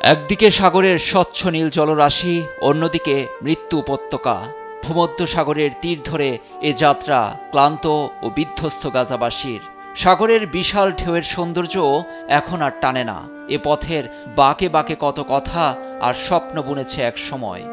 একদিকে সাগরের স্বচ্ছ নীল জলরাশি, অন্যদিকে মৃত্যু উপত্যকা। ভূমধ্য সাগরের তীর ধরে এ যাত্রা ক্লান্ত ও বিধ্বস্ত গাজাবাসীর। সাগরের বিশাল ঢেউয়ের সৌন্দর্য এখন আর টানে না। এ পথের বাঁকে বাঁকে কত কথা আর স্বপ্ন বুনেছে এক সময়।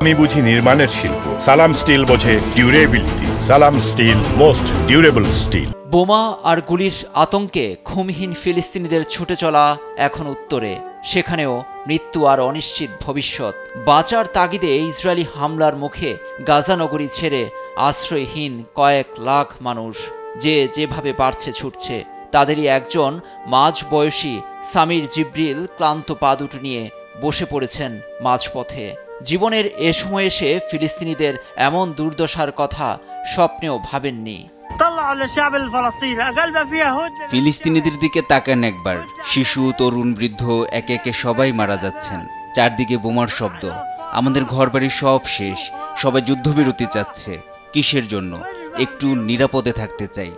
আমি বুঝি নির্মাণের শিল্প, সালাম স্টিল বোঝে ডিউরেবিলিটি। সালাম স্টিল, মোস্ট ডিউরেবল স্টিল। বোমা আর গুলির আতঙ্কে ঘুমহীন ফিলিস্তিনিদের ছুটে চলা এখন উত্তরে, সেখানেও মৃত্যু আর অনিশ্চিত ভবিষ্যৎ। বাঁচার তাগিদে ইসরায়েলি হামলার মুখে গাজা নগরী ছেড়ে আশ্রয়হীন কয়েক লাখ মানুষ। যে যেভাবে পারছে ছুটছে। তাদেরই একজন মাঝবয়সী সামির জিব্রিল ক্লান্ত পা দুটো নিয়ে বসে পড়েছেন মাঝপথে। জীবনের এ সময় এসে ফিলিস্তিনিদের এমন দুর্দশার কথা স্বপ্নেও ভাবেননি। ফিলিস্তিনিদের দিকে তাকান একবার। শিশু, তরুণ, বৃদ্ধ একে একে সবাই মারা যাচ্ছেন। চারদিকে বোমার শব্দ। আমাদের ঘরবাড়ি সব শেষ। সবাই যুদ্ধবিরতি চাচ্ছে। কিসের জন্য? একটু নিরাপদে থাকতে চাই।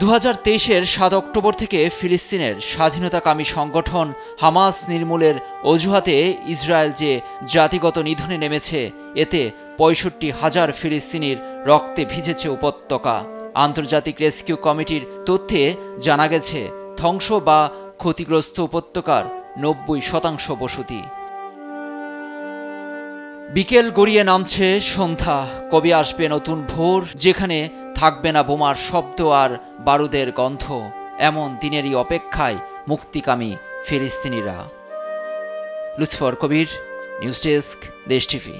2023-এর 7 অক্টোবর থেকে ফিলিস্তিনের স্বাধীনতাকামী সংগঠন হামাস নির্মূলের অজুহাতে ইসরায়েল যে জাতিগত নিধনে নেমেছে, এতে 65,000 ফিলিস্তিনির রক্তে ভিজেছে উপত্যকা। আন্তর্জাতিক রেস্কিউ কমিটির তথ্যে জানা গেছে, ধ্বংস বা ক্ষতিগ্রস্ত উপত্যকার 90% বসতি। বিকেল গড়িয়ে নামছে সন্ধ্যা। কবে আসবে নতুন ভোর, যেখানে থাকবে না বোমার শব্দ আর বারুদের গন্ধ? এমন দিনেরই অপেক্ষায় মুক্তিকামী ফিলিস্তিনিরা। লুৎফর কবির, নিউজ ডেস্ক, দেশ টিভি।